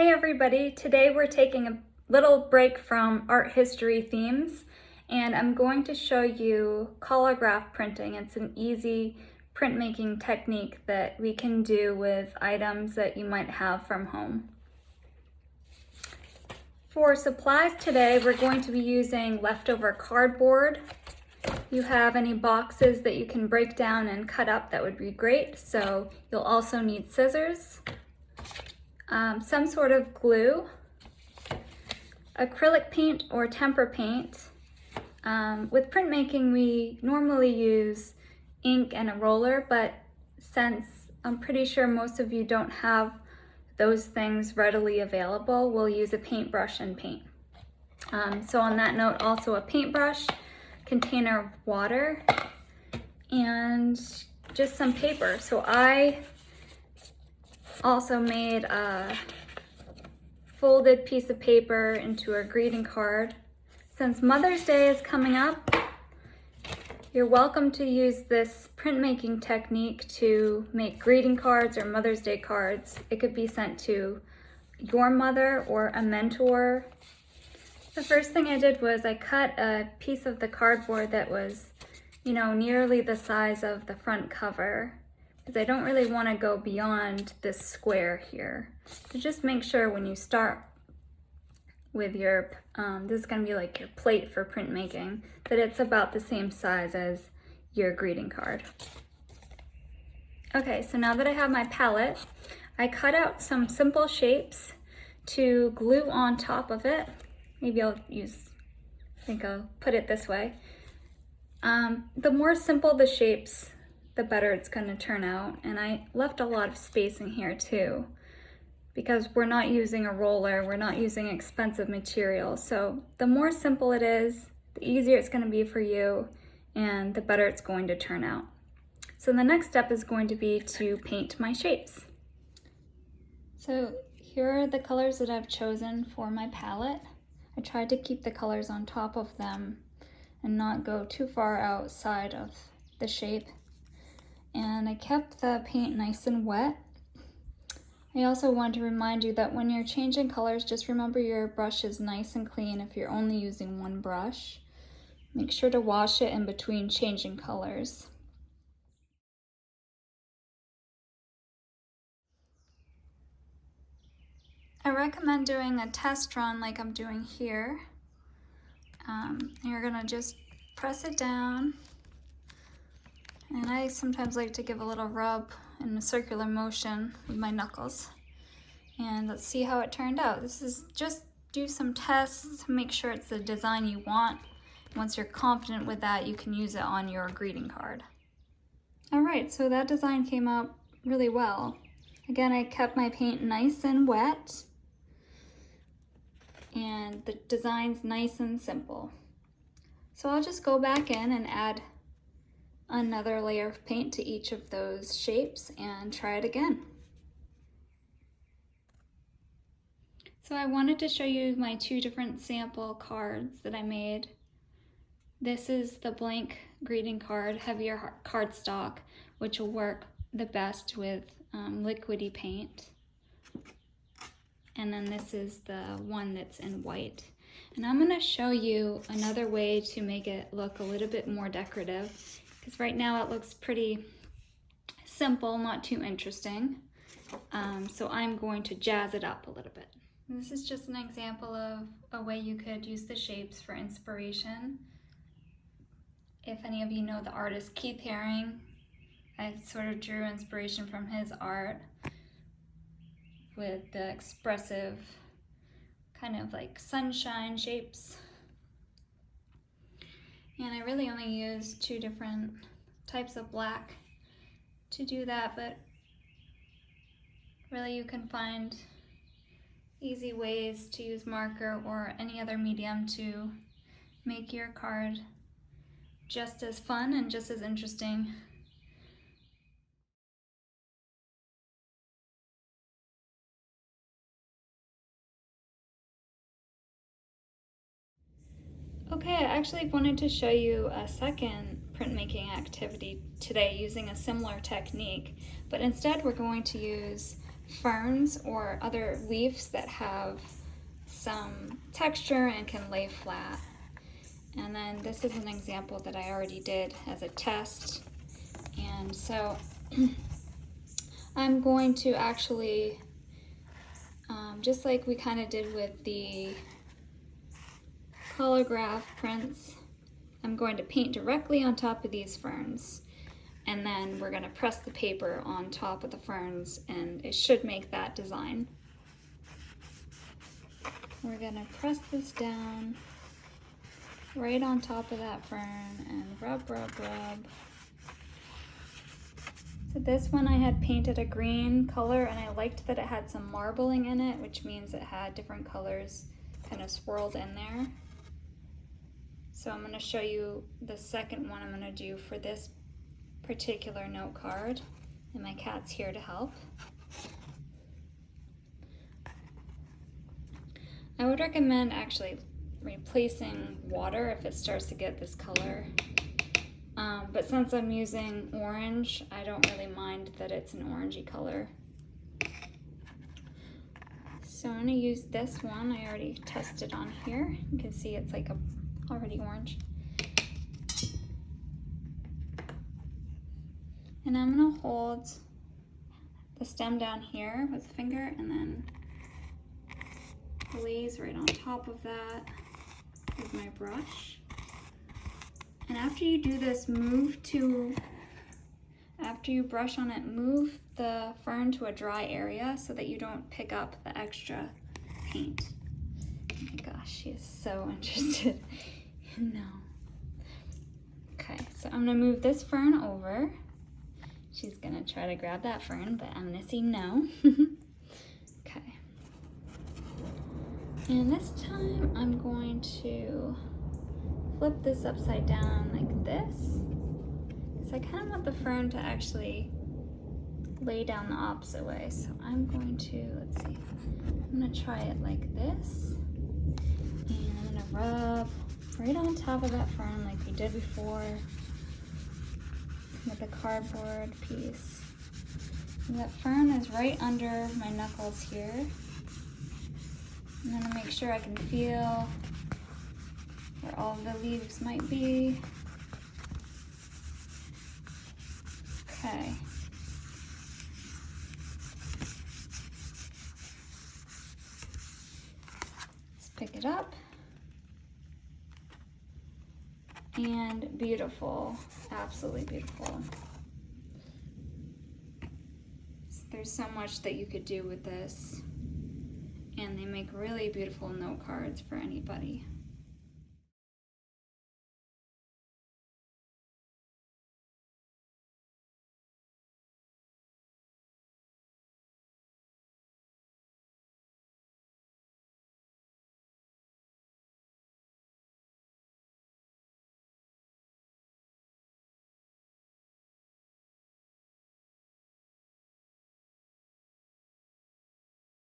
Hey everybody, today we're taking a little break from art history themes and I'm going to show you collagraph printing. It's an easy printmaking technique that we can do with items that you might have from home. For supplies today, we're going to be using leftover cardboard. If you have any boxes that you can break down and cut up, that would be great. So you'll also need scissors. Some sort of glue, acrylic paint or tempera paint. With printmaking, we normally use ink and a roller, but since I'm pretty sure most of you don't have those things readily available, we'll use a paintbrush and paint. So on that note, also a paintbrush, container of water, and just some paper. So I also made a folded piece of paper into a greeting card. Since Mother's Day is coming up, you're welcome to use this printmaking technique to make greeting cards or Mother's Day cards. It could be sent to your mother or a mentor. The first thing I did was I cut a piece of the cardboard that was, nearly the size of the front cover, because I don't really want to go beyond this square here. So just make sure when you start with your, this is going to be like your plate for printmaking, that it's about the same size as your greeting card. Okay, so now that I have my palette, I cut out some simple shapes to glue on top of it. Maybe I'll put it this way. The more simple the shapes, the better it's going to turn out. And I left a lot of space in here too, because we're not using a roller, we're not using expensive material. So the more simple it is, the easier it's going to be for you and the better it's going to turn out. So the next step is going to be to paint my shapes. So here are the colors that I've chosen for my palette. I tried to keep the colors on top of them and not go too far outside of the shape. And I kept the paint nice and wet. I also want to remind you that when you're changing colors, just remember your brush is nice and clean if you're only using one brush. Make sure to wash it in between changing colors. I recommend doing a test run like I'm doing here. You're gonna just press it down. And I sometimes like to give a little rub in a circular motion with my knuckles. And let's see how it turned out. This is just do some tests to make sure it's the design you want. Once you're confident with that, you can use it on your greeting card. All right, so that design came out really well. Again, I kept my paint nice and wet. And the design's nice and simple. So I'll just go back in and add another layer of paint to each of those shapes and try it again. So I wanted to show you my two different sample cards that I made. This is the blank greeting card, heavier cardstock, which will work the best with liquidy paint. And then this is the one that's in white. And I'm going to show you another way to make it look a little bit more decorative, because right now it looks pretty simple, not too interesting. So I'm going to jazz it up a little bit. This is just an example of a way you could use the shapes for inspiration. If any of you know the artist Keith Haring, I sort of drew inspiration from his art with the expressive kind of like sunshine shapes. And I really only used two different types of black to do that, but really you can find easy ways to use marker or any other medium to make your card just as fun and just as interesting. Okay, I actually wanted to show you a second printmaking activity today using a similar technique, but instead we're going to use ferns or other leaves that have some texture and can lay flat. And then this is an example that I already did as a test. And so I'm going to actually, just like we kind of did with the holograph prints, I'm going to paint directly on top of these ferns. And then we're going to press the paper on top of the ferns, and it should make that design. We're going to press this down right on top of that fern and rub, rub, rub. So this one I had painted a green color, and I liked that it had some marbling in it, which means it had different colors kind of swirled in there. So I'm going to show you the second one I'm going to do for this particular note card, and my cat's here to help. I would recommend actually replacing water if it starts to get this color, but since I'm using orange, I don't really mind that it's an orangey color. So I'm going to use this one. I already tested on here. You can see it's like already orange. And I'm going to hold the stem down here with the finger and then glaze right on top of that with my brush. And after you do this, after you brush on it, move the fern to a dry area so that you don't pick up the extra paint. Oh my gosh, she is so interested. No. Okay, so I'm gonna move this fern over. She's gonna try to grab that fern, but I'm gonna say no. Okay. And this time I'm going to flip this upside down like this. So I kind of want the fern to actually lay down the opposite way. So I'm going to, let's see, I'm gonna try it like this. And I'm gonna rub right on top of that fern like we did before with the cardboard piece. And that fern is right under my knuckles here. I'm gonna make sure I can feel where all of the leaves might be. Okay. Let's pick it up. And beautiful, absolutely beautiful. There's so much that you could do with this, and they make really beautiful note cards for anybody.